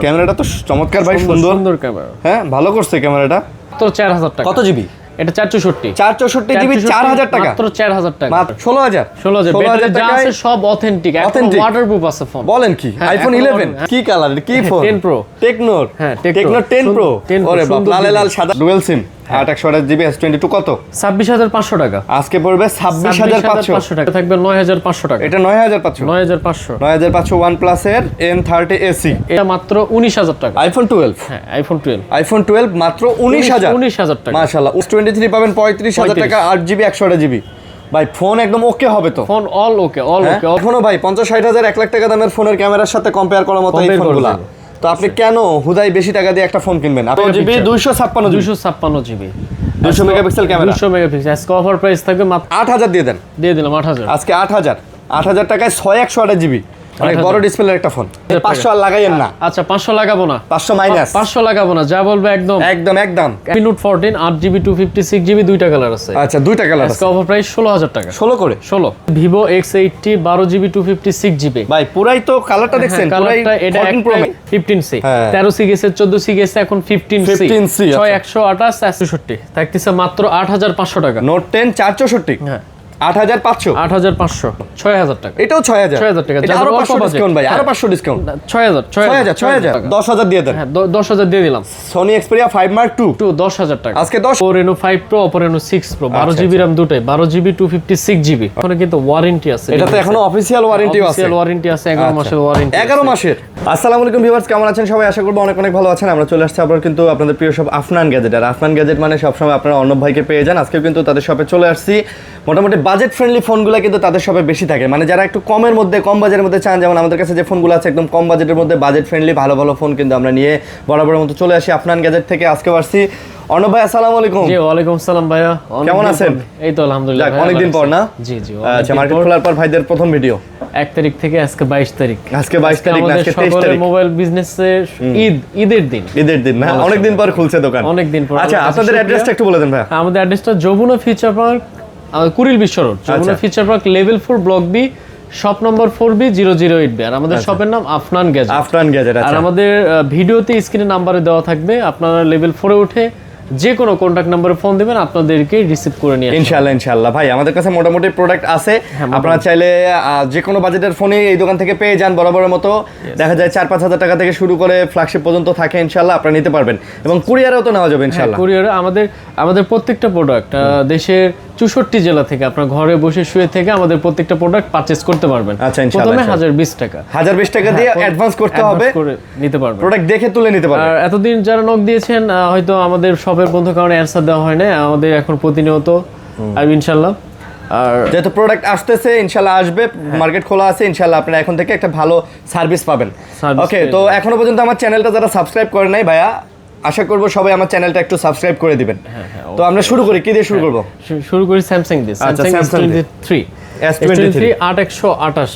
ক্যামেরাটা তো চমৎকার ভাই, সুন্দর সুন্দর ক্যামেরা। হ্যাঁ, ভালো করছে ক্যামেরাটা। তো 4000 টাকা। কত জিবি? এটা 464 464 জিবি 4000 টাকা, মাত্র 4000 টাকা, মাত্র 16000 ব্যাটারি যা আছে সব অথেন্টিক, একদম ওয়াটারপ্রুফ আছে ফোন। বলেন কি? আইফোন 11 কি কালার, কি ফোন? 10 প্রো, টেকনোর। হ্যাঁ টেকনো 10 প্রো। ওরে বাপ, লাল লাল সাদা ডুয়াল সিম, 828 জিবি S22 কত? 26500 টাকা। আজকে পড়বে 26500 টাকা, থাকবে 9500 টাকা। এটা 9500 9500 OnePlus এর N30 AC, এটা মাত্র 19000 টাকা। আইফোন 12, হ্যাঁ আইফোন 12, আইফোন 12 মাত্র 19000 টাকা। মাশাআল্লাহ। S23 পাবেন 35000 টাকা, 8 জিবি 128 জিবি। ভাই ফোন একদম ওকে হবে তো? ফোন অল ওকে, অল ওকে। এখনো ভাই 50-60 1 লাখ টাকা দামের ফোনের ক্যামেরার সাথে কম্পেয়ার করার মতো এই ফোনগুলো। তো আপনি কেন হুদাই বেশি টাকা দিয়ে একটা ফোন কিনবেন? 8 GB 256 GB 200 megapixel camera, 200 megapixel. আজকে অফার প্রাইস থাকবে মাত্র 8000 দিয়ে দেন। দিয়ে দিলাম 8000। আজকে 8000 টাকায় 6128 জিবি, অনেক বড় ডিসপ্লের একটা ফোন। 500 আর লাগাইয়েন না। আচ্ছা 500 লাগাবো না, 500 মাইনাস, 500 লাগাবো না, যা বলবে একদম একদম একদম। নোট 14 8GB 256 জিবি, দুইটা কালার আছে। আচ্ছা দুইটা কালার আছে। আজকে অফার প্রাইস 16000 টাকা। 16 করে 16। Vivo X80 12GB 256 GB. ভাই পুরাই তো কালারটা দেখছেন, পুরাই এটা 14 Pro Max 15C, হ্যাঁ। 13C গেছে, 14C গেছে, এখন 15C 6128 64 থাকতেছে মাত্র 8500 টাকা। নোট 10 464, হ্যাঁ 8500 8500 6000 টাকা। এটাও 6000 টাকা। আরো 500 ডিসকাউন্ট ভাই, আরো 500 ডিসকাউন্ট। 6000 10000 দিয়ে দেন। হ্যাঁ 10000 দিয়ে দিলাম। Sony Xperia 5 Mark II 10000 টাকা। আজকে 10 Oppo Reno 5 Pro, Oppo Reno 6 Pro 12GB RAM দুটাই, 12GB 256 জিবি। এখন কিন্তু ওয়ারেন্টি আছে, এটাতে এখনো অফিশিয়াল ওয়ারেন্টিও আছে। অফিশিয়াল ওয়ারেন্টি আছে, 11 মাসের ওয়ারেন্টি। 11 মাসের। আসসালামু আলাইকুম ভিউয়ার্স, কেমন আছেন সবাই? আশা করব অনেক অনেক ভালো আছেন। আমরা চলে আসছি আবার কিন্তু আপনাদের প্রিয় শপ আফনান গ্যাজেট। আর আফনান গ্যাজেট মানে সবসময় আপনারা অর্ণব ভাইকে পেয়ে যান। আজকেও কিন্তু তাদের শপে চলে আসছি। মোটামুটি বাজেট ফ্রেন্ডলি ফোনগুলো কিন্তু তাদের শপে বেশি থাকে, মানে যারা একটু কমের মধ্যে, কম বাজেটের মধ্যে চান, যেমন আমাদের কাছে যে ফোনগুলো আছে একদম কম বাজেটের মধ্যে, বাজেট ফ্রেন্ডলি ভালো ভালো ফোন কিন্তু আমরা নিয়ে বরাবরের মতো চলে আসি আফনান গ্যাজেট থেকে। আজকে আসছি অর্ণব ভাই, আসসালামু আলাইকুম। জি ওয়ালাইকুম আসসালাম ভাইয়া, কেমন আছেন? এই তো আলহামদুলিল্লাহ, অনেকদিন পর না? জি জি। আচ্ছা, মার্কেট খোলার পর ভাইদের প্রথম ভিডিও 1 তারিখ থেকে আজকে 22 তারিখ। আজকে 22 তারিখ না, আজকে 23 তারিখ। মোবাইল বিজনেসের ঈদের দিন, না অনেক দিন পর খুলছে দোকান, অনেক দিন পর। আচ্ছা আপনাদের অ্যাড্রেসটা একটু বলে দেন ভাই। আমাদের অ্যাড্রেসটা Jamuna feature park, Kuril Bishwa road, Jamuna feature park, level 4 block B, shop number 4B008B। আর আমাদের শপের নাম আফনান গ্যাজেট। আফনান গ্যাজেট। আর আমাদের ভিডিওতে স্ক্রিনে নাম্বারে দেওয়া থাকবে, আপনারা লেভেল 4 এ উঠে যে কোনো কন্টাক্ট নাম্বারে ফোন দিবেন, আপনাদেরকে রিসিভ করে নিয়ে আসবেন ইনশাআল্লাহ। ইনশাআল্লাহ ভাই, আমাদের কাছে মোটামুটি প্রোডাক্ট আছে, আপনারা চাইলে যে কোনো বাজেটের ফোনে এই দোকান থেকে পেয়ে যান। বরাবরের মতো দেখা যায় 4-5 হাজার টাকা থেকে শুরু করে ফ্ল্যাগশিপ পর্যন্ত থাকে। ইনশাআল্লাহ আপনারা নিতে পারবেন এবং কুরিয়ারেও তো নেওয়া যাবে ইনশাআল্লাহ। কুরিয়ারে আমাদের প্রত্যেকটা প্রোডাক্ট দেশের 64 জেলা থেকে আপনার ঘরে বসে শুয়ে থেকে আমাদের প্রত্যেকটা প্রোডাক্ট পারচেজ করতে পারবেন। আচ্ছা ইনশাআল্লাহ। প্রথমে 1020 টাকা, 1020 টাকা দিয়ে অ্যাডভান্স করতে হবে, করে নিতে পারবেন, প্রোডাক্ট দেখে তুলে নিতে পারবেন। আর এতদিন যারা নক দিয়েছেন, হয়তো আমাদের শপের বন্ধ কারণে অ্যানসার দেওয়া হয় না, আমাদের এখন প্রতিনিয়ত আসবে ইনশাআল্লাহ। আর যেহেতু প্রোডাক্ট আসতেছে ইনশাআল্লাহ আসবে, মার্কেট খোলা আছে ইনশাআল্লাহ, আপনারা এখন থেকে একটা ভালো সার্ভিস পাবেন। ওকে, তো এখনো পর্যন্ত আমার চ্যানেলটা যারা সাবস্ক্রাইব করে নাই ভাইয়া, আশা করব সবাই আমার চ্যানেলটা একটু সাবস্ক্রাইব করে দিবেন। তো আমরা শুরু করি, কি দিয়ে শুরু করব? শুরু করি স্যামসাং দিয়ে। Samsung S23 828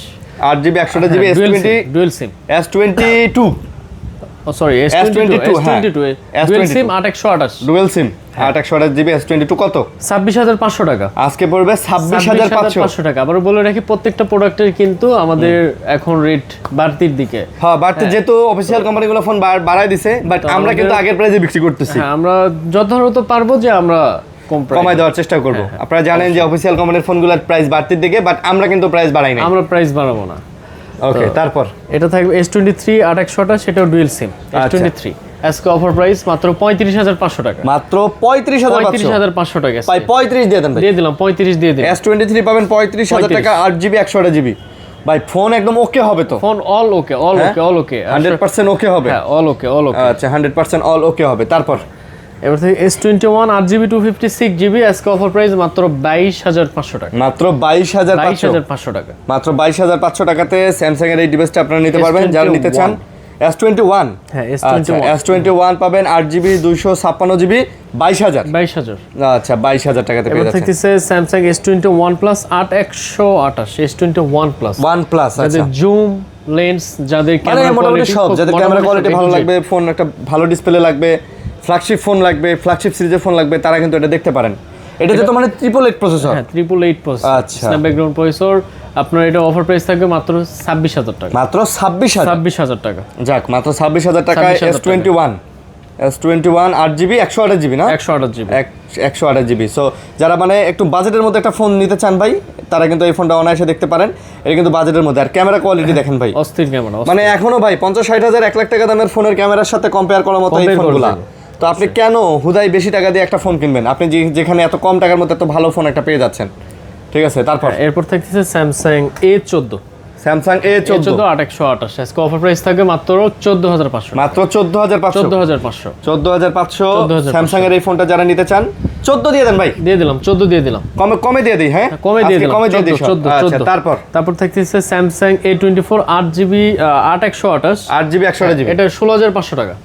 8GB 128GB dual sim S22 sorry S22 dual sim 828 dual sim 828GB S22 কত? 26500 টাকা। আজকে পড়বে 26500 টাকা। আবার বলে রাখি, প্রত্যেকটা প্রোডাক্টের কিন্তু আমাদের এখন রেট বাড়তির দিকে। হ্যাঁ বাড়তি, যেহেতু অফিশিয়াল কোম্পানিগুলো ফোন বাড়ায় দিছে, বাট আমরা কিন্তু আগের প্রাইসে বিক্রি করতেছি। হ্যাঁ, আমরা যথাযথ পারবো যে আমরা কমাই দেওয়ার চেষ্টা করব। আপনারা জানেন যে অফিশিয়াল কোম্পানির ফোনগুলোর প্রাইস বাড়তির দিকে, বাট আমরা কিন্তু প্রাইস বাড়াই না, আমরা প্রাইস বাড়াবো না। ওকে, তারপর এটা থাকবে S23 828, সেটাও ডুয়াল সিম S23। আজকে অফার প্রাইস মাত্র 35500 টাকা। মাত্র 35500 টাকা। ভাই 35 দিয়ে দেন ভাই। দিয়ে দিলাম 35 দিয়ে দিলাম। S23 পাবেন 35000 টাকা, 8GB 128GB। ভাই ফোন একদম ওকে হবে তো? ফোন অল ওকে, অল ওকে, অল ওকে, 100% ওকে হবে। হ্যাঁ অল ওকে, অল ওকে। আচ্ছা 100% অল ওকে হবে। তারপর এবার থেকে S21 8GB 256GB, আজকে অফার প্রাইস মাত্র 22500 টাকা। মাত্র 22500 টাকা। মাত্র 22500 টাকাতে স্যামসাং এর এই ডিভাইসটা আপনারা নিতে পারবেন যারা নিতে চান। S21 হ্যাঁ S21 পাবেন 8GB 256GB 22000। আচ্ছা 22000 টাকাতে পেয়ে যাচ্ছেন। এবার থেকে Samsung S21 Plus 8128 S21 Plus আচ্ছা জুম লেন্স, যাদের ক্যামেরা কোয়ালিটি সব, যাদের ক্যামেরা কোয়ালিটি ভালো লাগবে, ফোন একটা ভালো ডিসপ্লে লাগবে, ফ্ল্যাগশিপ ফোন লাগবে, ফ্ল্যাগশিপ সিরিজের ফোন লাগবে, তারা কিন্তু এটা দেখতে পারেন। এটাতে তো মানে 888 প্রসেসর। হ্যাঁ 888 প্রসেসর, আচ্ছা স্ন্যাপড্রাগন প্রসেসর, আপনার এটা অফার প্রাইস থাকবে মাত্র 26,000 টাকা। মাত্র 26,000। 26,000 টাকা। যাক, মাত্র 26,000 টাকায় 26,000 S21 8GB 128GB না? 128GB। 128GB। সো যারা মানে একটু বাজেটের মধ্যে একটা ফোন নিতে চান ভাই, তারা কিন্তু এই ফোনটা অনায়াসে দেখতে পারেন। এটা কিন্তু বাজেটের মধ্যে। আর ক্যামেরা কোয়ালিটি দেখেন ভাই, অস্থির ক্যামেরা। মানে এখনো ভাই 50-60 হাজার 1 লাখ টাকা দামের ফোনের ক্যামেরার সাথে কম্পেয়ার করার মতো এই ফোনগুলো। তো আপনি কেন হুদাই বেশি টাকা দিয়ে একটা ফোন কিনবেন, আপনি যেখানে এত কম টাকার মধ্যে এত ভালো ফোন একটা পেয়ে যাচ্ছেন। ঠিক আছে, তারপর এরপর থাকতেছে স্যামসাং A14। Samsung A14 8128। আজকে অফার প্রাইস থাকবে মাত্র 14,500। মাত্র 14,500। 14,500। 14,500 স্যামসাং এর এই ফোনটা যারা নিতে চান 14 দিয়ে দেন ভাই। দিয়ে দিলাম, 14 দিয়ে দিলাম। কমে দিয়ে দিই। হ্যাঁ, কমে দিয়ে দিলাম, কমে দিয়ে দিই। 14। আচ্ছা, তারপর থাকতেছে Samsung A24 8GB 8128। 8GB 128GB। এটা 16,500 টাকা।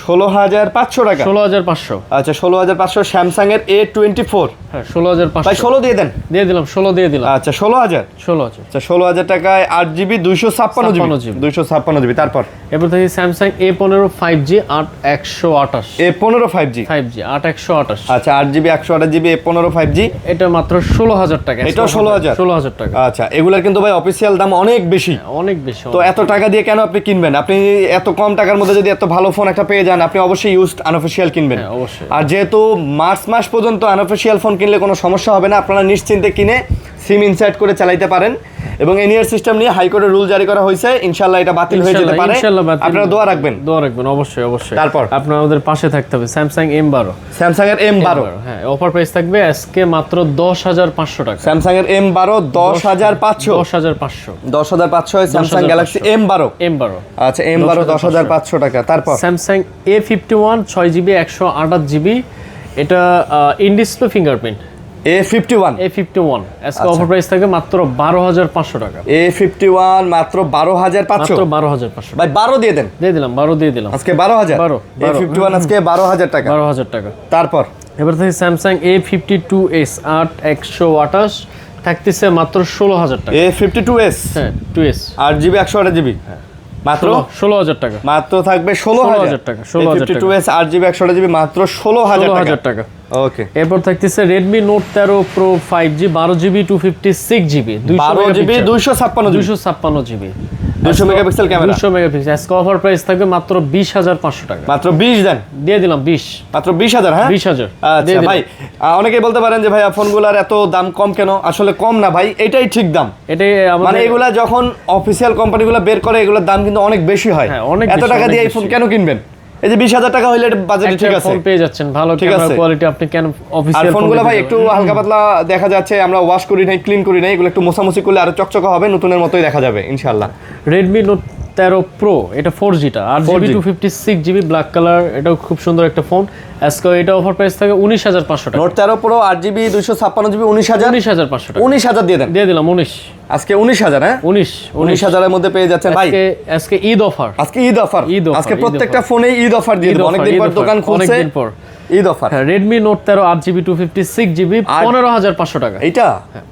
16,500 টাকা। 16,500। আচ্ছা, 16,500 স্যামসাং এর A24। হ্যাঁ, 16,500। ভাই 16 দিয়ে দেন। দিয়ে দিলাম, 16 দিয়ে দিলাম। আচ্ছা, 16,000। 16,000। আচ্ছা, 16,000 টাকায় 8GB 256GB। 256GB। তারপর এরপর থেকে Samsung A15 5G 8128। A15 5G 5G 8128। আচ্ছা, 8GB 128GB A15 5G। এটা মাত্র 16,000 টাকা। এটাও 16,000। 16,000 টাকা। আচ্ছা, এগুলার কিন্তু ভাই অফিসিয়াল দাম অনেক বেশি। অনেক বেশি। তো এত টাকা দিয়ে কেন আপনি কিনবেন? আপনি এত কম টাকার মধ্যে যদি এত ভালো ফোন একটা পেয়ে যান, আপনি অবশ্যই ইউজড আনঅফিশিয়াল কিনবেন। হ্যাঁ, অবশ্যই। আর যেহেতু মার্চ মাস পর্যন্ত আনঅফিশিয়াল ফোন কিনলে কোনো সমস্যা হবে না, আপনারা নিশ্চিন্তে কিনে সিম ইনসার্ট করে চালাইতে পারেন। এবং এনইআর সিস্টেম নিয়ে হাইকোর্টের রুল জারি করা হয়েছে, ইনশাআল্লাহ এটা বাতিল হয়ে যেতে পারে। আপনারা দোয়া রাখবেন। অবশ্যই অবশ্যই। তারপর আপনারা আমাদের পাশে থাকতে হবে। Samsung M12। স্যামসাং এর M12। হ্যাঁ, অফার প্রাইস থাকবে আজকে মাত্র 10,500 টাকা। স্যামসাং এর M12 10,500। 10,500। 10,500 Samsung Galaxy M12। আচ্ছা, M12 10,500 টাকা। তারপর স্যামসাং A51 6GB 128GB। এটা ইন ডিসপ্লে ফিঙ্গারপ্রিন্ট। A51 আজকে অফার প্রাইস থাকবে মাত্র 12,500 টাকা। A51 মাত্র 12,500। মাত্র 12,500। ভাই 12 দিয়ে দেন। দিয়ে দিলাম, 12 দিয়ে দিলাম। আজকে 12,000। 12 A51 আজকে 12,000 টাকা। 12,000 টাকা। তারপর এবার থেকে স্যামসাং A52s 8128 থাকতেছে মাত্র 16,000 টাকা। A52s। হ্যাঁ, 2s 8GB 128GB। মাত্র 16,000 টাকা। মাত্র থাকবে 16,000 টাকা। 16,000 টাকা। A52s 8GB 128GB মাত্র 16,000 টাকা। ওকে। এরপর থাকতেছে Redmi Note 13 Pro 5G 12GB 256GB 12GB 256GB 200 megapixel camera. 200 megapixel. আজকে অফার প্রাইস থাকবে মাত্র 20,500 টাকা। মাত্র 20 দেন। দিয়ে দিলাম 20। মাত্র 20,000। হ্যাঁ, 20,000। আচ্ছা ভাই, অনেকেই বলতে পারেন যে ভাইয়া ফোনগুলোর এত দাম কম কেন? আসলে কম না ভাই, এটাই ঠিক দাম। এটাই মানে এগুলা যখন অফিসিয়াল কোম্পানিগুলো বের করে, এগুলোর দাম কিন্তু অনেক বেশি হয়। হ্যাঁ, অনেক এত বেশি, টাকা অনেক দিয়ে এই ফোন কেন কিনবেন? এই যে 20,000 টাকা হইলে বাজেট ঠিক আছে, ফোন পেয়ে যাচ্ছেন ভালো ক্যামেরা কোয়ালিটি। আপনি কেন আর অফিসিয়াল ফোনগুলো ভাই একটু হালকা পাতলা দেখা যাচ্ছে, আমরা ওয়াশ করি নাই, ক্লিন করি নাই, এগুলো একটু মোছামুছি করলে আরো চকচকে হবে, নতুনের মতোই দেখা যাবে ইনশাআল্লাহ। Redmi Note 13 Pro এটা 4G টা 8GB 256GB ব্ল্যাক কালার। এটাও খুব সুন্দর একটা ফোন। আজকে এটা অফার প্রাইস থাকে 19,500 টাকা। Note 13 Pro 8GB 256GB 19,500 টাকা। 19,000 দিয়ে দেন। দিয়ে দিলাম 19। আজকে 19,000। হ্যাঁ, 19,000 এর মধ্যে পেয়ে যাচ্ছেন ভাই। আজকে ঈদ অফার। আজকে ঈদ অফার। আজকে প্রত্যেকটা ফোনে ঈদ অফার দিয়ে দেব। অনেকদিন পর দোকান খুলছে, অনেকদিন পর ঈদ অফার। হ্যাঁ, Redmi Note 13 8GB 256GB 15,500 টাকা। এইটা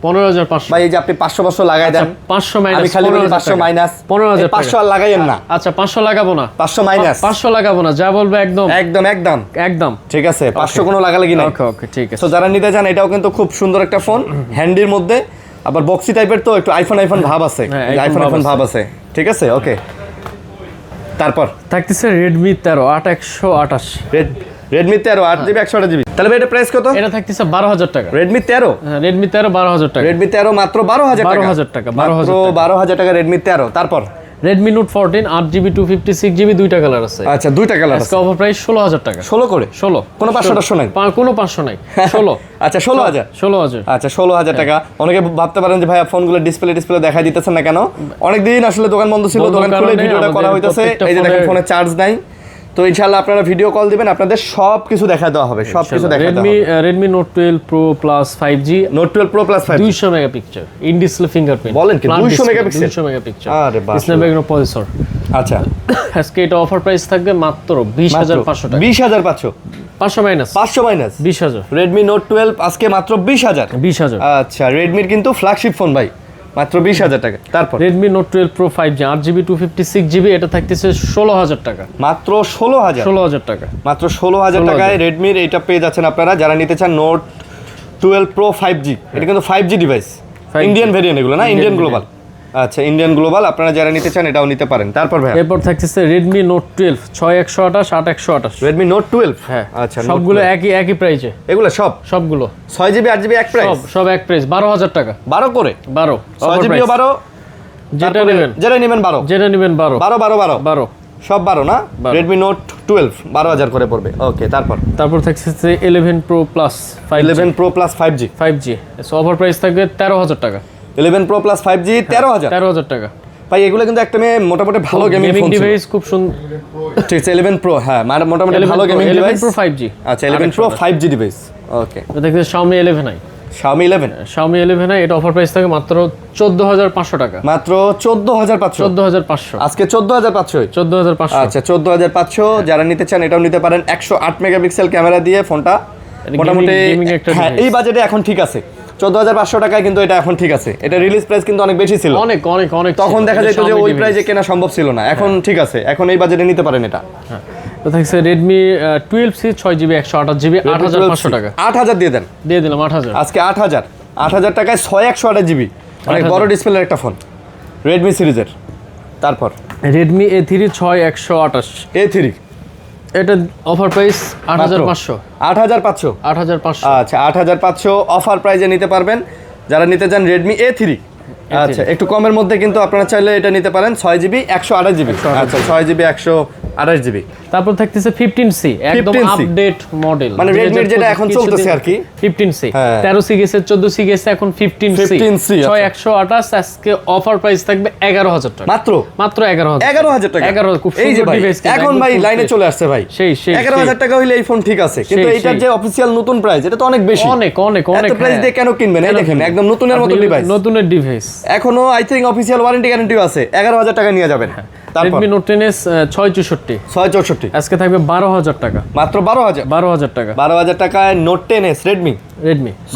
15,500। ভাই এই যে আপনি 500 লাগাই দেন। 500 মাইনাস। আমি খালি বলি 500 মাইনাস 15,000 500 আর লাগাইয়েন না। আচ্ছা, 500 লাগাবো না। 500 মাইনাস 500 লাগাবো না, যা বলবে একদম একদম ঠিক আছে। 500 কোনো লাগালাগি নাই। ওকে, ঠিক আছে। তো যারা নিতে চান, এটাও কিন্তু খুব সুন্দর একটা ফোন, হ্যান্ডির মধ্যে, আবার বক্সি টাইপের, তো একটু আইফোন ভাব আছে। আইফোন ভাব আছে। ঠিক আছে, ওকে। তারপর থাকতেছে Redmi 13 8128। Redmi 13 8GB 128GB। তাহলে ভাই এটা প্রাইস কত? এটা থাকতেছে 12,000 টাকা। Redmi 13। হ্যাঁ, Redmi 13 12,000 টাকা। Redmi 13 মাত্র 12,000 টাকা। 12,000 টাকা। মাত্র 12,000 টাকা Redmi 13। তারপর Redmi Note 14 8GB 256GB দুইটা কালার আছে। আচ্ছা, দুইটা কালার আছে। আজকে অফার প্রাইস 16,000 টাকা। 16 করে 16 কোনো 500 নাই? কোনো 500 নাই। 16। আচ্ছা, 16,000। 16,000। আচ্ছা, 16,000 টাকা। অনেকে ভাবতে পারেন যে ভাইয়া ফোনগুলো ডিসপ্লে দেখাই দিতেছেন না কেন? অনেকদিন আসলে দোকান বন্ধ ছিল, দোকান খুলে ভিডিওটা করা হইতেছে। এই যে দেখেন ফোনে চার্জ নাই, তো ইনশাআল্লাহ আপনারা ভিডিও কল দিবেন, আপনাদের সব কিছু দেখা দেওয়া হবে, সব কিছু দেখা দেওয়া হবে। Redmi Note 12 Pro Plus 5G Note 12 Pro Plus 5G 200 megapixel in display fingerprint. বলেন কি 200 মেগাপিক্সেল? 200 মেগাপিক্সেল। আরে বাহ, স্ন্যাপড্রাগন প্রসেসর। আচ্ছা, আজকে এটা অফার প্রাইস থাকবে মাত্র 20,500 টাকা। 20,500। 500 মাইনাস 20,000। Redmi Note 12 আজকে মাত্র 20,000। 20,000। আচ্ছা, Redmi-র কিন্তু ফ্ল্যাগশিপ ফোন ভাই, মাত্র 20,000 টাকা। তারপর Redmi Note 12 Pro 5G 8GB 256GB এটা থাকতেছে 16,000 টাকা। মাত্র 16,000 টাকা। মাত্র 16,000 টাকায় Redmi-র এইটা পেয়ে যাচ্ছেন আপনারা যারা নিতে চান Note 12 Pro 5G। এটা কিন্তু 5G ডিভাইস। ইন্ডিয়ান ভেরিয়েন্ট এগুলো না, ইন্ডিয়ান গ্লোবাল। আচ্ছা, ইন্ডিয়ান গ্লোবাল আপনারা যারা নিতে চান এটাও নিতে পারেন। তারপর ভাই এরপর থাকতেছে Redmi Note 12 6128 8128। Redmi Note 12, হ্যাঁ আচ্ছা সবগুলো একই প্রাইসে, এগুলো সবগুলো 6GB 8GB এক প্রাইস, সব এক প্রাইস 12000 টাকা। 12 করে 12 6GB ও 12, যেটা নেবেন 12 যেটা নেবেন 12 12 সব 12 না। Redmi Note 12 12000 করে পড়বে। ওকে, তারপর থাকছে 11 Pro Plus 5G 11 Pro Plus 5G so offer price থাকবে 13000 টাকা। 11 Pro Plus 5G 13000 টাকা। ভাই এগুলো কিন্তু একটা মোটামুটি ভালো গেমিং ফোন ডিভাইস, খুব সুন্দর। ঠিক আছে, 11 Pro, হ্যাঁ মোটামুটি ভালো গেমিং ডিভাইস। 11 Pro 5G, আচ্ছা 11 Pro 5G ডিভাইস। ওকে, এটা দেখতে Xiaomi 11i। Xiaomi 11i এটা অফার প্রাইস থাকে মাত্র 14500 টাকা। মাত্র 14500। আজকে 14500। 14500। আচ্ছা 14500 যারা নিতে চান এটাও নিতে পারেন। 108 মেগাপিক্সেল ক্যামেরা দিয়ে ফোনটা মোটামুটি হ্যাঁ এই বাজেটে এখন ঠিক আছে। 14500 টাকায় কিন্তু এটা এখন ঠিক আছে। এটা রিলিজ প্রাইস কিন্তু অনেক বেশি ছিল, অনেক তখন দেখা যেত যে ওই প্রাইসে কেনা সম্ভব ছিল না। এখন ঠিক আছে, এখন এই বাজেটে নিতে পারেন এটা। হ্যাঁ, তো থাকছে Redmi 12C 6GB 128GB 8500 টাকা। 8000 দিয়ে দেন। দিয়ে দিলাম 8000। আজকে 8000 টাকায় 6/128GB, অনেক বড় ডিসপ্লের একটা ফোন Redmi সিরিজের। তারপর Redmi A3 6128 A3, এটা অফার প্রাইস 8500। 8500। আচ্ছা 8500 অফার প্রাইজে নিতে পারবেন যারা নিতে চান Redmi A3। আচ্ছা একটু কমের মধ্যে কিন্তু আপনারা চাইলে এটা নিতে পারেন। 6GB 128GB। আচ্ছা 6GB 128GB। তারপর থাকতেছে 15C, একদম 15C আপডেট মডেল, মানে Redmi যেটা এখন চলতেছে আর কি। 15C হ্যাঁ। 13C গেছে, 14C গেছে, এখন 15C 6128। আজকে অফার প্রাইস থাকবে 11000 টাকা। মাত্র 11000 টাকা। 11 খুব এই যে সুন্দর ভাই ডিভাইস। এখন ভাই লাইনে চলে আসছে ভাই। সেই 11000 টাকা হইলে এই ফোন ঠিক আছে, কিন্তু এইটার যে অফিশিয়াল নতুন প্রাইস এটা তো অনেক বেশি। অনেক এত প্রাইস দিয়ে কেন কিনবেন? এই দেখেন একদম নতুনের মতো ডিভাইস, নতুনের ডিভাইস। এখনো আই থিং অফিশিয়াল ওয়ারেন্টি গ্যারান্টিও আছে। 11000 টাকা নিয়ে যাবেন। তারপর Redmi Note 10s 664 আজকে থাকবে 12000 টাকা। মাত্র 12000 টাকা। 12000 টাকায় Note 10s Redmi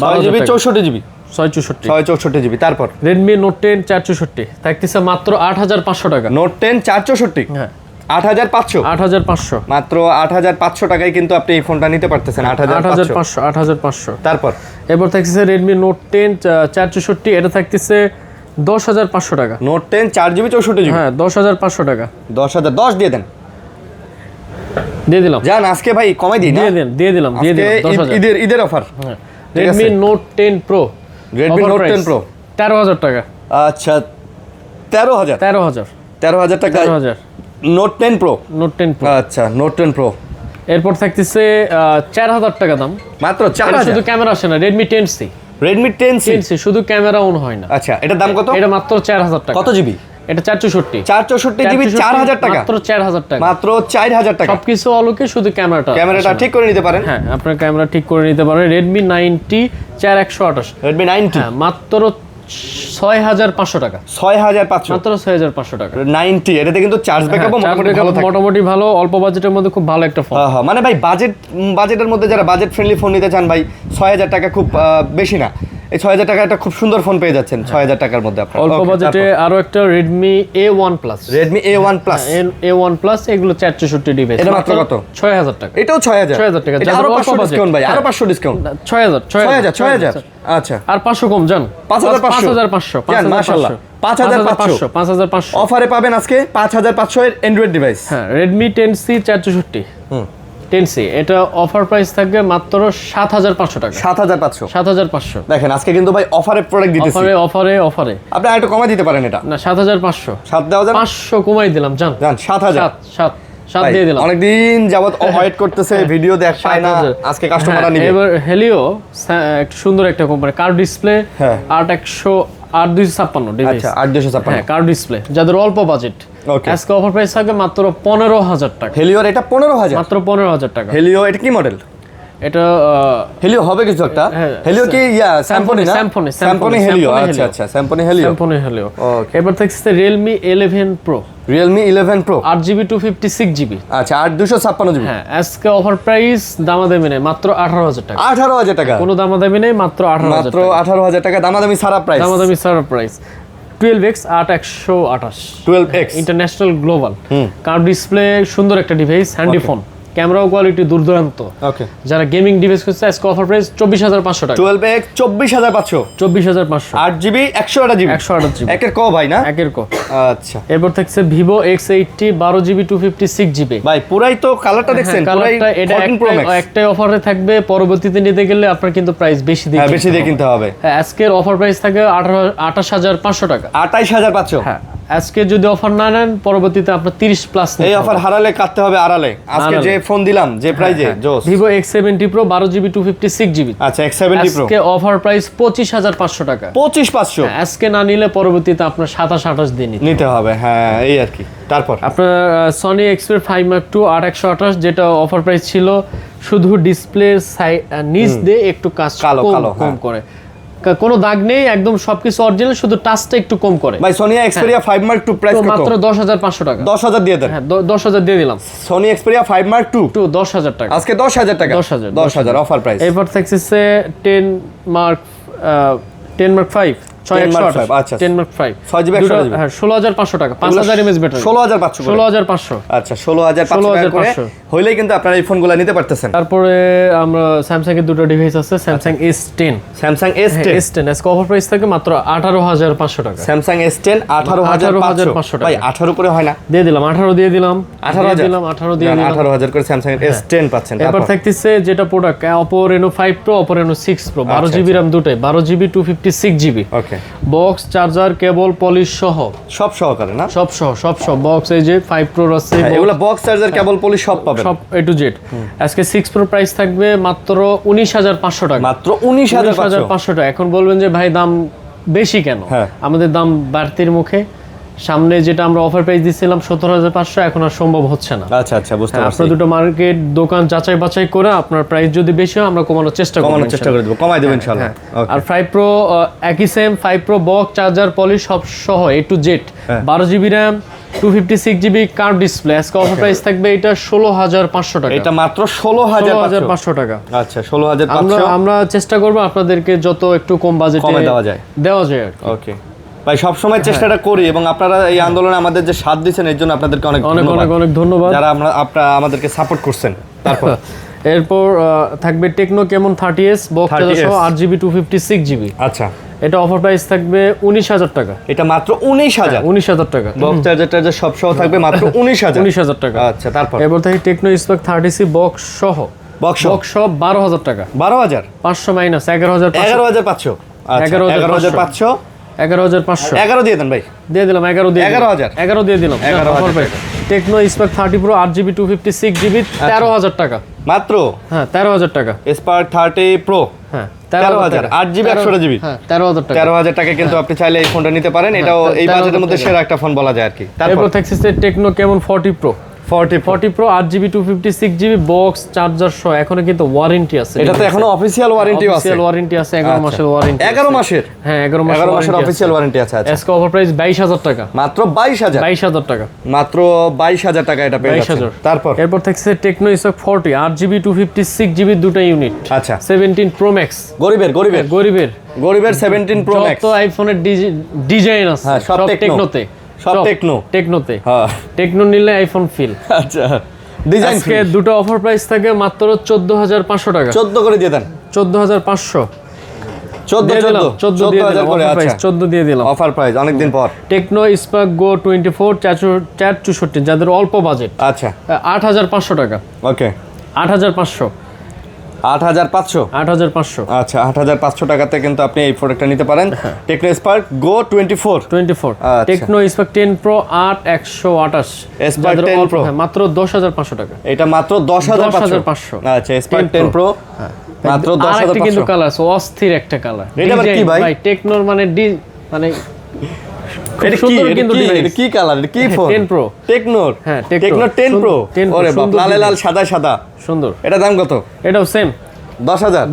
6GB 64GB 664GB। তারপর Redmi Note 10 464 থাকতেছে মাত্র 8500 টাকা। Note 10 464, হ্যাঁ 8500 মাত্র 8500 টাকায় কিন্তু আপনি এই ফোনটা নিতে পারতেছেন। 8500। তারপর এরপর থাকতেছে Redmi Note 10 464, এটা থাকতেছে 10500 টাকা। Note 10 4GB 64GB, হ্যাঁ 10500 টাকা। 10 দিয়ে দেন। দিয়ে দিলাম। জান আজকে ভাই কমাই দিই না, দিয়ে দিলাম 10000। ঈদের offer. Redmi Note 10 Pro, Redmi Note 10 Pro 13000 টাকা। আচ্ছা 13000 টাকা। 13000 Note 10 Pro। আচ্ছা Note 10 Pro এরপর থাকতেছে 4000 টাকা দাম। মাত্র এটা 4000। শুধু ক্যামেরা আসে না, Redmi 10C Redmi 10C শুধু ক্যামেরা অন হয় না। আচ্ছা এটার দাম কত? এটা মাত্র 4000 টাকা। কত জিবি? এটা 464 GB 4000 টাকা। মাত্র 4000 টাকা। মাত্র 4000 টাকা। সবকিছু আলোকে শুধু ক্যামেরাটা ঠিক করে নিতে পারেন। হ্যাঁ আপনার ক্যামেরা ঠিক করে নিতে পারেন। Redmi 90 4128, Redmi 90 হ্যাঁ মাত্র 6500 টাকা। 6500 মাত্র 6500 টাকা। 90 এটাতে কিন্তু চার্জ ব্যাকআপও মোটামুটি ভালো, অল্প বাজেটের মধ্যে খুব ভালো একটা ফোন। হ্যাঁ মানে ভাই বাজেটের মধ্যে যারা বাজেট ফ্রেন্ডলি ফোন নিতে চান ভাই 6000 টাকা খুব বেশি না। এই 6000 টাকা একটা খুব সুন্দর ফোন পেয়ে যাচ্ছেন 6000 টাকার মধ্যে আপনারা। অল্প বাজেটে আরো একটা Redmi A1 Plus। Redmi A1 Plus, A1 Plus এগুলো 464 ডিভাইস। এটা মাত্র কত? 6000 টাকা। এটাও 6000 টাকা। এটা আরো 500 ডিসকাউন্ট ভাই, আরো 500 ডিসকাউন্ট। 6000। আচ্ছা আর 500 কম জান। 5500 মাশাআল্লাহ। 5500 অফারে পাবেন আজকে 5500 এর অ্যান্ড্রয়েড ডিভাইস। হ্যাঁ Redmi 10C 464 10C এটা অফার প্রাইস থাকবে মাত্র 7500 টাকা। 7500 দেখেন আজকে কিন্তু ভাই অফারে প্রোডাক্ট দিতেছি। অফারে আপনি আরেকটু কমাই দিতে পারেন এটা। না 7500। 7500 কমাই দিলাম জান 7000 7 দিয়ে দিলাম। অনেকদিন যাবত ওয়েট করতেছে, ভিডিও দেখ পায় না, আজকে কাস্টমাররা নিবে। এবার হেলিও একটা সুন্দর একটা কোম্পানি, কার্ভ ডিসপ্লে 8256 ডিভাইস। আচ্ছা 8256, হ্যাঁ কার্ভ ডিসপ্লে যাদের অল্প বাজেট। আজকে অফার প্রাইস থাকবে মাত্র 15000 টাকা। হেলিওর এটা 15000, মাত্র 15000 টাকা। হেলিও এটা কি মডেল? এটা হেলিও হবে কিছু একটা। হেলিও কি স্যাম্পনি না? স্যাম্পনি হেলিও। আচ্ছা স্যাম্পনি হেলিও। এবার থাকছে Realme 11 Pro। Realme 11 Pro 8GB 256GB। আচ্ছা 8256GB। হ্যাঁ আজকে অফার প্রাইস দামাদামি নেই, মাত্র 18000 টাকা। 18000 টাকা, কোনো দামাদামি নেই, মাত্র 18000 টাকা। 18000 টাকা দামাদামি সারা price. 12X 8128 12X international global curve display, সুন্দর একটা ডিভাইস, হ্যান্ডি ফোন। ক্যামেরাও কোয়ালিটি দুর্দান্ত। ওকে, যারা গেমিং ডিভাইস করছে আজকে অফার প্রাইস 24,500 টাকা। 12x 24,500, 24,500, 8GB 128GB, 128GB, একের ক ভাই না? একের ক। আচ্ছা এরপর থাকছে ভিভো X80 12GB 256GB। ভাই পুরাই তো কালারটা দেখছেন, পুরাই কালারটা এটা 14 Pro Max। একটাই অফারে থাকবে, পরবর্তীতে নিতে গেলে আপনার কিন্তু প্রাইস বেশি দিয়ে হ্যাঁ, বেশি দিয়ে কিনতে হবে। হ্যাঁ, আজকের অফার প্রাইস থাকে 28,500 টাকা। 28,500। হ্যাঁ, আজকে যদি অফার না নেন পরবর্তীতে আপনার 30 প্লাস এই অফার হারালে কাটতে হবে আড়ালে। আজকে যে ফোন দিলাম যে প্রাইজে জোস। Vivo X70 Pro 12GB 256GB। আচ্ছা, X70 Pro আজকে অফার প্রাইস 25,500 টাকা। 25,500 আজকে না নিলে পরবর্তীতে আপনার 27-28 দিন নিতে হবে। হ্যাঁ, এই আর কি। তারপর আপনার সনি Xperia 5 Mark II 8128, যেটা অফার প্রাইস ছিল শুধু ডিসপ্লে নিচ দিয়ে একটু কাজ কালো, কম করে, কোনো দাগ নেই, একদম সবকিছু অরিজিনাল, শুধু টাচটা একটু কম করে। ভাই Sony Xperia 5 Mark II price কত? মাত্র 10,500 টাকা। 10,000 দিয়ে দেন। হ্যাঁ, 10,000 দিয়ে দিলাম। Sony Xperia 5 Mark II 10,000 টাকা। আজকে 10,000 টাকা। 10,000 অফার প্রাইস। এরপর থাকছে 10 Mark 5 6128। আচ্ছা, 10 Mark 5 6GB 128GB। হ্যাঁ, 16,500 টাকা, 5,000 mAh ব্যাটারি। 16,500 করে। 16,500। আচ্ছা, 16,500 টাকা করে হইলেই কিন্তু আপনারা এই ফোনগুলো নিতে পারতেছেন। তারপরে আমরা স্যামসাং এর দুটো ডিভাইস আছে, Samsung S10। Samsung S10 S10 আজকে অফার প্রাইস থাকে মাত্র 18,500 টাকা। Samsung S10 18,500 টাকা। ভাই 18 করে হয় না? দিয়ে দিলাম 18 দিয়ে দিলাম 18,000 18 দিয়ে দিলাম 18,000 করে Samsung এর S10 পাচ্ছেন। এরপর তারপর থাকতেছে যেটা product Oppo Reno 5 Pro, Oppo Reno 6 Pro 12GB RAM দুটোই, 12GB 256GB। ওকে, বক্স, চার্জার, কেবল, পলিশ সহ সব সহকারে না? সব সহ বক্স। এই যে 5 Pro আছে, এগুলা বক্স, চার্জার, কেবল, পলিশ সব পাবেন, সব A to Z। আজকে 6 Pro প্রাইস থাকবে মাত্র 19,500 টাকা। মাত্র 19,500 টাকা। এখন বলবেন যে ভাই দাম বেশি কেন? হ্যাঁ। আমাদের দাম বাড়তির মুখে। সামনে যেটা আমরা অফার প্রাইস দিছিলাম 17,500, এখন আর সম্ভব হচ্ছে না। আচ্ছা আচ্ছা, বুঝতে পারছি। আপনার দুটো মার্কেট দোকান যাচাই বাছাই করে আপনার প্রাইস যদি বেশি হয় আমরা কমানোর চেষ্টা করে দেব, কমাই দেব ইনশাআল্লাহ। আর 5 Pro একই same, 5 Pro box, charger, polish সব সহ A to Z, 12GB RAM 256GB curve display. আজকে অফার প্রাইস থাকবে এটা 16,500 টাকা। এটা মাত্র 16,500 টাকা। আচ্ছা, 16,500। আমরা চেষ্টা করব আপনাদেরকে যত একটু কম বাজেটে কমে দেওয়া যায় আর কি। ওকে ভাই, সব সময় চেষ্টাটা করি এবং আপনারা এই আন্দোলনে আমাদের যে সাথ দিচ্ছেন এর জন্য আপনাদেরকে অনেক অনেক ধন্যবাদ, যারা আপনারা আমাদেরকে সাপোর্ট করছেন। তারপর এরপর থাকবে টেকনো কেমন 30s বক্স, 8GB 256GB। আচ্ছা, এটা অফার প্রাইস থাকবে 19,000 টাকা। এটা মাত্র 19,000 টাকা। বক্স, চার্জার সব সহ থাকবে মাত্র 19,000 টাকা। আচ্ছা, তারপর এরপর থেকে টেকনো স্পার্ক 30C বক্স সহ, বক্স 12,000 টাকা। 12,500 মাইনাস 11,500। 11,500। আচ্ছা, 11,500। 11,500 11 দিয়ে দেন ভাই। দিয়ে দিলাম 11 দিয়ে 11,000 দিয়ে দিলাম 11,000 Tecno Spark 30 Pro 8GB 256GB 13,000 টাকা মাত্র। হ্যাঁ, 13,000 টাকা। স্পার্ক 30 Pro হ্যাঁ, 13,000 8GB 128GB। হ্যাঁ, 13,000 টাকা। 13,000 টাকা কিন্তু আপনি চাইলে এই ফোনটা নিতে পারেন। এটাও এই বাজেটের মধ্যে সেরা একটা ফোন বলা যায় আর কি। তারপর থাকছে টেকনো কেমন 40 Pro 40 Pro 8GB 256GB box, charger সহ। এখনো কিন্তু ওয়ারেন্টি আছে, এটা তো এখনো অফিশিয়াল ওয়ারেন্টি আছে। অফিশিয়াল ওয়ারেন্টি আছে 11 মাসের ওয়ারেন্টি। 11 মাসের? হ্যাঁ, 11 মাসের অফিশিয়াল ওয়ারেন্টি আছে। আচ্ছা, আজকে অফার প্রাইস 22,000 টাকা। মাত্র 22,000 টাকা। মাত্র 22,000 টাকা এটা পেয়ে যাচ্ছেন। তারপর এরপর থাকছে টেকনো স্পার্ক 40 8GB 256GB দুটো ইউনিট। আচ্ছা, 17 Pro Max। গরিবের 17 Pro Max। তো আইফোনের ডিজাইন আছে সব টেকনোতে। সব টেকনোতে। হ্যাঁ, টেকনো নিলে আইফোন ফিল। আচ্ছা, ডিজাইন আজকে দুটো অফার প্রাইস থাকে মাত্র 14,500 টাকা। 14 করে দিয়ে দেন। 14,500। 14,000 করে। আচ্ছা, 14 দিয়ে দিলাম অফার প্রাইস অনেক দিন পর। টেকনো স্পার্ক গো 24 464 যাদের অল্প বাজেট। আচ্ছা, 8,500 টাকা। ওকে, 8,500। 8,500। আচ্ছা, 8,500 টাকাতে কিন্তু আপনি এই প্রোডাক্টটা নিতে পারেন। টেকনো স্পার্ক গো 24। Tecno Spark 10 Pro 8128 spark 10 Pro মাত্র 10,500 টাকা। এটা মাত্র 10,500। আচ্ছা, স্পার্ক 10 Pro মাত্র 10,500। কিন্তু কালার আছে, অস্থির একটা কালার। এটা কি ভাই? টেকনোর মানে এটা কি কালার? এটা কি ফোন? 10 Pro টেকনোর। হ্যাঁ, টেকনো 10 Pro। ওরে বাপ, লাল সাদা সুন্দর। এটা দাম কত? এটাও সেম 10,000।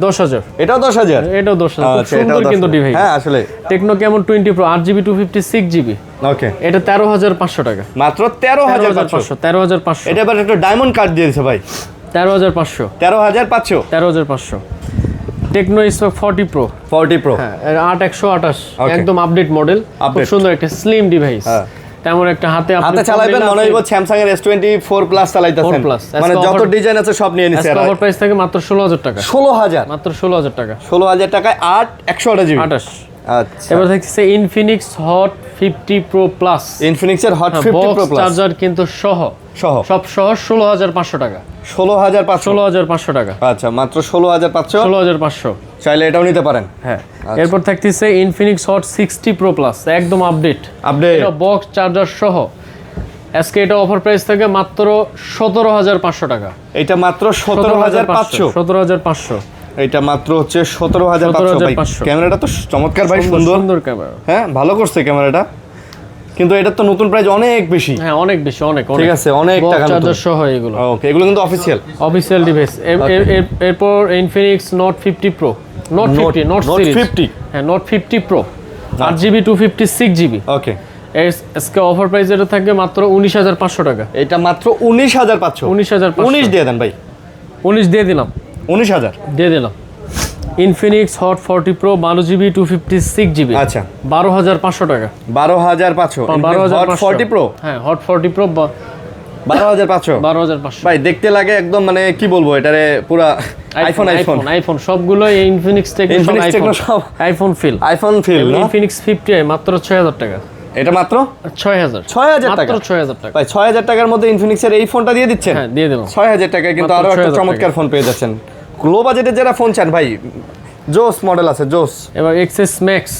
এটাও 10,000। এটাও 10,000। সুন্দর কিন্তু ডিভাইস। হ্যাঁ, আসলে টেকনো কেমন 20 Pro 8GB 256GB। ওকে, এটা 13,500 টাকা। মাত্র 13,500। 13,500। এটা এবার একটা ডায়মন্ড কার্ড দিয়েছে ভাই। 13,500। 13,500। Tecno Spark 40 Pro। হ্যাঁ, 8128 একদম আপডেট মডেল। খুব সুন্দর একটা স্লিম ডিভাইস। তেমন একটা হাতে হাতে চালাইবেন মনে হইব স্যামসাং এর S24 প্লাস চালাইতেছেন, 4 Plus, মানে যত ডিজাইন আছে সব নিয়ে নিছে। কভার প্রাইস থাকে মাত্র 16000 টাকা। 16000 মাত্র 16000 টাকা। 16000 টাকায় 8 128 জিবি। 28। আচ্ছা, এবার দেখতেছে Infinix hot 50 pro plus. Infinix এর হট 50 প্রো প্লাস চার্জার কিন্তু সহ সব সহ 16500 টাকা। 16500 16500 টাকা। আচ্ছা, মাত্র 16500। 16500 চাইলে এটাও নিতে পারেন। হ্যাঁ। এরপর থাকতেছে ইনফিনিক্স হট 60 প্রো প্লাস, একদম আপডেট। এটা বক্স চার্জার সহ। আজকে এটা অফার প্রাইস থাকে মাত্র 17500 টাকা। এটা মাত্র 17500। 17500। এটা মাত্র হচ্ছে 17500 ভাই। ক্যামেরাটা তো চমৎকার ভাই, সুন্দর ক্যামেরা। হ্যাঁ, ভালো করছে ক্যামেরাটা, কিন্তু এটা তো নতুন প্রাইস অনেক বেশি। হ্যাঁ, অনেক বেশি, অনেক। ঠিক আছে, অনেক টাকা নতুন চার্জার সহ এগুলো। ওকে, এগুলো কিন্তু অফিশিয়াল ডিভাইস। এরপর ইনফিনিক্স নোট 50 প্রো, নোট 50 হ্যাঁ, নোট 50 প্রো 8GB 256GB। ওকে, আজকে অফার প্রাইস এটা থাকবে মাত্র 19500 টাকা। এটা মাত্র 19500। 19500 19 দিয়ে দেন ভাই। 19 দিয়ে দিলাম। 19000 দিয়ে দিলাম। Infinix hot 40 pro 12GB 256GB। আচ্ছা, 12500 টাকা। 12500। হট 40 প্রো, হ্যাঁ, হট 40 প্রো 12500। 12500 ভাই দেখতে লাগে একদম, মানে কি বলবো, এটারে পুরা আইফোন সবগুলো ইনফিনিক্স টেকনো সব আইফোন ফিল। ইনফিনিক্স 50i মাত্র 6000 টাকা। এটা মাত্র 6000 টাকা। মাত্র 6000 টাকা। ভাই 6000 টাকার মধ্যে ইনফিনিক্স এর এই ফোনটা দিয়ে দিচ্ছেন? হ্যাঁ, দিয়ে দিলাম। 6000 টাকায় কিন্তু আরো একটা চমৎকার ফোন পেয়ে যাচ্ছেন। লো বাজেটে যারা ফোন চান ভাই, জোস মডেল আছে, জোস। এবার এক্সএস ম্যাক্স,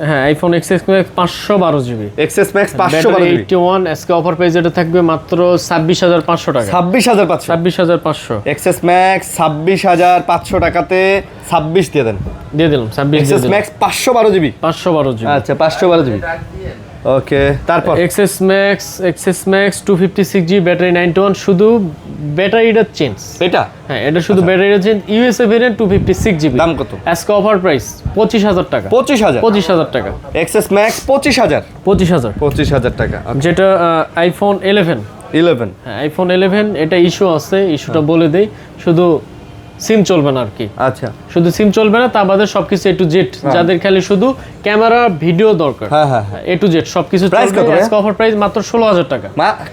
হ্যাঁ, iPhone XS max 512GB। XS max 512GB 81। আজকে অফার প্রাইস এটা থাকবে মাত্র 26500 টাকা। 26500। এক্সএস ম্যাক্স 26500 টাকাতে 26 দিয়ে দেন। দিয়ে দিলাম 26। XS max 512GB। 512GB। আচ্ছা, 512GB। ওকে, তারপর এক্সএস ম্যাক্স 256GB, ব্যাটারি 91। শুধু ব্যাটারিটা চেঞ্জ। এটা হ্যাঁ, এটা শুধু ব্যাটারিটা চেঞ্জ। USA variant 256GB। দাম কত? আজকে অফার প্রাইস 25000 টাকা। 25000 টাকা। এক্সএস ম্যাক্স 25000 টাকা। যেটা আইফোন 11। হ্যাঁ, আইফোন 11 এটা ইস্যু আছে, ইস্যুটা বলে দেই। শুধু সিম চলবে না আর কি। আচ্ছা, শুধু সিম চলবে না, তা বাদে সবকিছু A to Z। যাদের খালি শুধু ক্যামেরা ভিডিও দরকার, হ্যাঁ, A to Z সবকিছু চলবে। আজকে অফার প্রাইস মাত্র 16000 টাকা।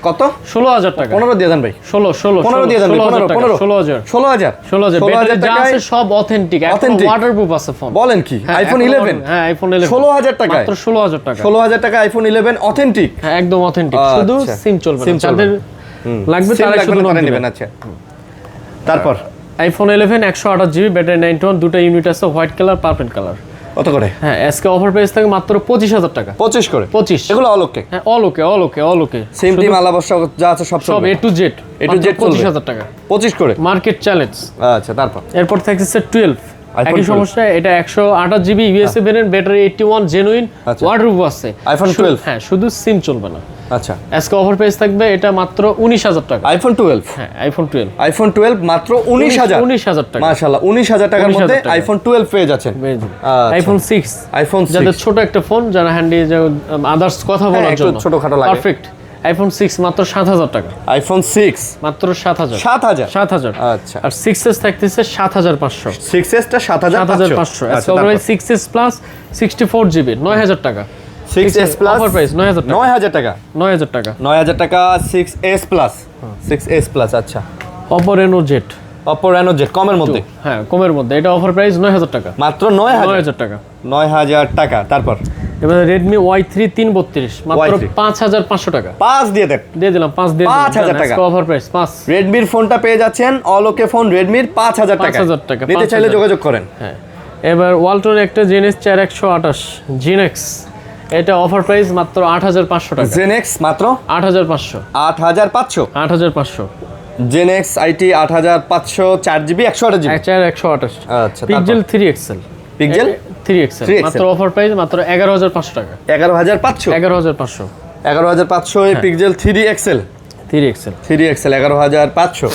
কত? 16000 টাকা। 15 দিয়ে দেন ভাই। 15 দিয়ে দেন। 16000 ব্যাটারি যা আছে সব অথেন্টিক, একদম ওয়াটারপ্রুফ আছে ফোন। বলেন কি? আইফোন 11? হ্যাঁ, আইফোন 11 16000 টাকা। মাত্র 16000 টাকা। 16000 টাকা আইফোন 11 অথেন্টিক। হ্যাঁ, একদম অথেন্টিক। শুধু সিম চলবে না, যাদের লাগবে তারা শুধু নেবেন। আচ্ছা, তারপর আইফোন 11 128GB, ব্যাটারি 91, দুটো ইউনিট আছে, হোয়াইট কালার, পার্পল কালার। কত করে? হ্যাঁ, আজকে অফার প্রাইস থাকে মাত্র 25000 টাকা। 25 করে? 25। এগুলো অলোকে? হ্যাঁ, অলোকে সিম টিম আলাবস্য যা আছে সব A to Z 25000 টাকা। 25 করে মার্কেট চ্যালেঞ্জ। আচ্ছা, তারপর এরপর থাকছে 12। একই সমস্যা, এটা 128GB, USA variant, battery 81, genuine, waterproof আছে। আইফোন 12? হ্যাঁ, শুধু সিম চলবে না। আচ্ছা, আজকে অফার প্রাইস থাকবে এটা মাত্র 19000 টাকা। আইফোন 12? হ্যাঁ, আইফোন 12। আইফোন 12 মাত্র 19000 টাকা। মাশাআল্লাহ, 19000 টাকার মধ্যে আইফোন 12 পেয়ে যাচ্ছেন। আইফোন 6, যাদের ছোট একটা ফোন, যারা হ্যান্ডি আদার্স কথা বলার জন্য ছোটখাটো লাগে, পারফেক্ট। আইফোন 6 মাত্র 7000 টাকা। আইফোন 6 মাত্র 7000। 7000। আচ্ছা, আর 6s থাকতেছে 7500। 6s টা 7500। আচ্ছা, ওভারঅল 6s প্লাস 64GB 9000 টাকা। 6s প্লাস অফার প্রাইস 9000 টাকা। 9000 টাকা। 9000 টাকা 6s প্লাস। 6s plus. আচ্ছা, Oppo Reno Z। Oppo Reno Z কমের মধ্যে? হ্যাঁ, কমের মধ্যে। এটা অফার প্রাইস 9000 টাকা। মাত্র 9000 টাকা। 9000 টাকা। তারপর এবারে Redmi Y3 332 মাত্র 5500 টাকা। 5 দিয়ে দেন। দিয়ে দিলাম 5 দিয়ে 5000 টাকা। Offer price 5। Redmi এর ফোনটা পেয়ে যাচ্ছেন অলোকে ফোন Redmi এর 5000 টাকা। 5000 টাকা। নিতে চাইলে যোগাযোগ করেন। হ্যাঁ, এবার Walton একটা Gen X 4128 Gen X, এটা অফার প্রাইস মাত্র 8500 টাকা। Gen X মাত্র 8500। 8500। Gen X IT 8500 4GB 128GB। 128। আচ্ছা, Pixel 3 XL। Pixel 3 XL মাত্র অফার প্রাইস মাত্র 11500 টাকা। 11500। 11500 এই Pixel 3 XL 11500।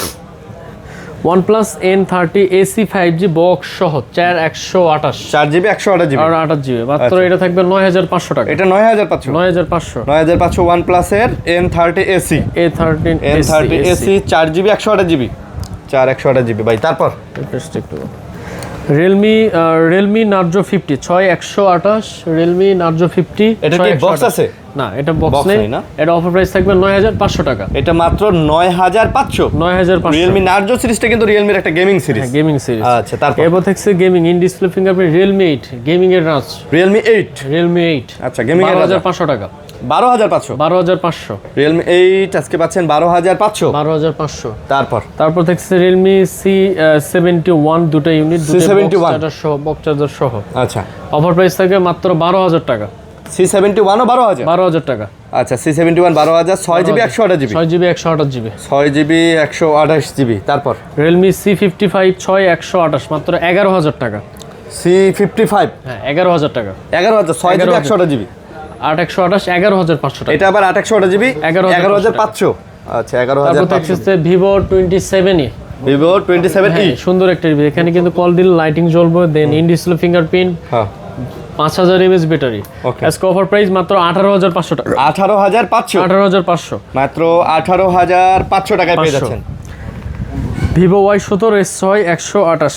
OnePlus N30 AC 5G box সহ 4128 4GB 128GB আর 8GB মাত্র। এটা থাকবে 9500 টাকা। এটা 9500। 9500 OnePlus এর N30 AC A13 AC 4GB 128GB 128GB ভাই। তারপর রিয়েলমি নার্জো 50 6128 রিয়েলমি নার্জো 50 এটা কি বক্স আছে? না, এটা বক্স Box নেই নেই না? এটা অফার প্রাইস থাকবে 9500 টাকা। এটা মাত্র 9500। 9500 রিয়েলমি নার্জো সিরিজটা কিন্তু রিয়েলমির একটা গেমিং সিরিজ। Gaming series. আচ্ছা, তারপর এরপর থাকছে gaming in display fingerprint Realme 8 gaming এর রাজ রিয়েলমি 8। রিয়েলমি 8 আচ্ছা, গেমিং এর 12500 টাকা। 12500। 12500 রিয়েলমি 8 আজকে পাচ্ছেন 12500। 12500। তারপর থাকছে রিয়েলমি C71 দুটো ইউনিট, চার্জার সহ, বক্স চার্জার সহ। আচ্ছা, অফার প্রাইস থাকবে মাত্র 12000 টাকা। C71 ও 12000। 12000 টাকা। আচ্ছা, C71 12000, 6GB 128GB। 6GB 128GB। 6GB 128GB। তারপর রিয়েলমি C55 6128 মাত্র 11000 টাকা। C55 হ্যাঁ 11000 টাকা। 11000, 6GB 128GB। 8128 11500 টাকা। এটা আবার 8128GB 11500। আচ্ছা, 11500। তারপর থাকছে ভিভো 27e। Vivo 27e। সুন্দর একটা রিভিউ, এখানে কিন্তু কল দিলে লাইটিং জ্বলবে, দেন ইন ডিসপ্লে ফিঙ্গারপ্রিন্ট, হ্যাঁ 5000 mAh ব্যাটারি। Okay. আজকে অফার প্রাইস মাত্র 18500 টাকা। 18500। 18500 মাত্র 18500 টাকায় পেয়ে 500 যাচ্ছেন। ভিভো Y17 S6 128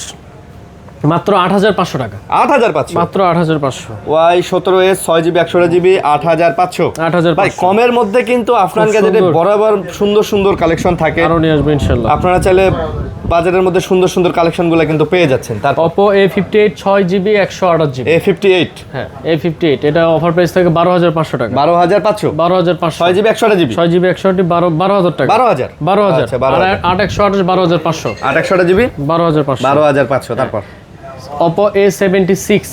মাত্র 8500 টাকা। 8500। মাত্র 8500। Y17s 6GB 128GB 8500। 8500 ভাই কমের মধ্যে কিন্তু আফনান গ্যাজেটে সুন্দর। বরাবর সুন্দর সুন্দর কালেকশন থাকে। আরো নিয়ে আসবে ইনশাআল্লাহ। আপনারা চাইলে বাজারের মধ্যে সুন্দর সুন্দর কালেকশনগুলো কিন্তু পেয়ে যাচ্ছেন। তারপর Oppo A58 6GB 128GB। A58 হ্যাঁ A58 এটা অফার প্রাইস থাকে 12500 টাকা। 12500। 12500 6GB 128GB 6GB 128 12000 টাকা। 12000। 12000 আচ্ছা, 12000। আর 8128 12500 128GB 12500 12500। তারপর Oppo A76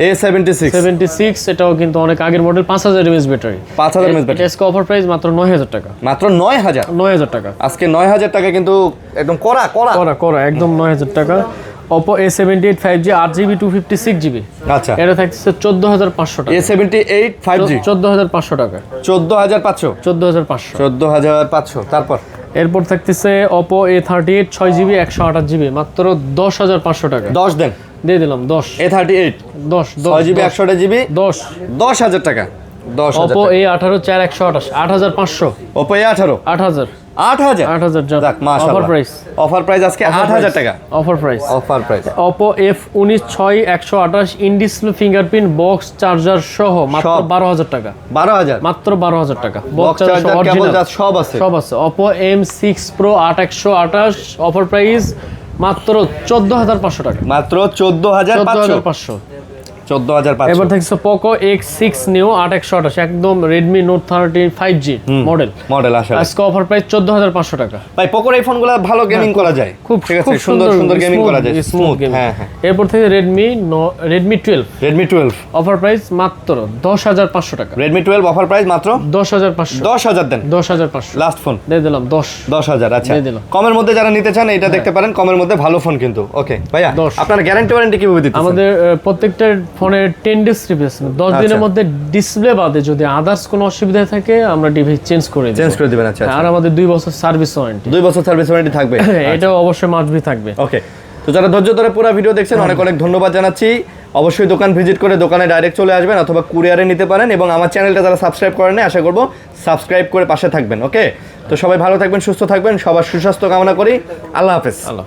A76 76 এটাও কিন্তু অনেক আগের model, 5000 mAh battery. 5000 mAh battery. আজকে অফার প্রাইস মাত্র 9000 টাকা। মাত্র 9000। 9000 টাকা। আজকে 9000 টাকা কিন্তু একদম করা করা একদম 9000 টাকা। Oppo A78 5G 8GB 256GB আচ্ছা, এটা থাকছে 14500 টাকা। A78 5G 14500 টাকা। 14500। 14500 14500। তারপর এরপর থাকতেছে Oppo A38 6GB 128GB মাত্র 10500 টাকা। 10 দেন, দিয়ে দিলাম 10 A38 10 6GB 128GB 10 10000 টাকা। 10000 Oppo A18 4 128 8500 Oppo A18 8000 8000 যাক, মাশাআল্লাহ। Offer price. অফার প্রাইস আজকে 8000 টাকা। Offer price. Offer price. Oppo F19 6 128 in display fingerprint box charger সহ মাত্র সব। 12000 টাকা। 12000। মাত্র 12000 টাকা। বক্স চার্জার কেবল যা সব আছে। সব আছে। Oppo M6 Pro 8128 offer price মাত্র 14500 টাকা। মাত্র 14500। 14500। 14500। এবার থাকছে Poco X6 Neo 8128 একদম Redmi Note 30 5G মডেল আসলে আজকে অফার প্রাইস 14500 টাকা। ভাই পোকোর এই ফোনগুলো ভালো গেমিং করা যায়, খুব ঠিক আছে, খুব সুন্দর সুন্দর গেমিং করা যায়, স্মুথ গেমিং। হ্যাঁ হ্যাঁ। এরপর থেকে Redmi 12 Redmi 12 অফার প্রাইস মাত্র 10500 টাকা। Redmi 12 অফার প্রাইস মাত্র 10500 10000 দেন। 10500 লাস্ট ফোন দিয়ে দিলাম 10000। আচ্ছা, দিয়ে দিলাম। কমের মধ্যে যারা নিতে চান এটা দেখতে পারেন, কমের মধ্যে ভালো ফোন কিন্তু। ওকে ভাইয়া, 10 আপনার গ্যারান্টি ওয়ারেন্টি কিভাবে দিতেছেন? আমাদের প্রত্যেকটা ফোনের 10 ডেজ রিপ্লেসমেন্ট, 10 দিনের আচ্ছা। মধ্যে ডিসপ্লে বাদে যদি আদার্স কোনো অসুবিধা থাকে আমরা ডিভাইস চেঞ্জ করে দিই। চেঞ্জ করে দিবেন। আচ্ছা, আর আমাদের 2 বছর সার্ভিস ওয়ারেন্টি। 2 বছর সার্ভিস ওয়ারেন্টি থাকবে। এটাও অবশ্যই মাস্ট বি থাকবে। ওকে, তো যারা ধৈর্য ধরে পুরো ভিডিও দেখছেন অনেক অনেক ধন্যবাদ জানাচ্ছি। অবশ্যই দোকান ভিজিট করে দোকানে ডাইরেক্ট চলে আসবেন অথবা কুরিয়ারে নিতে পারেন, এবং আমার চ্যানেলটা যারা সাবস্ক্রাইব করেন আশা করব সাবস্ক্রাইব করে পাশে থাকবেন। ওকে, তো সবাই ভালো থাকবেন, সুস্থ থাকবেন, সবার সুস্বাস্থ্য কামনা করি। আল্লাহ হাফেজ। আল্লাহ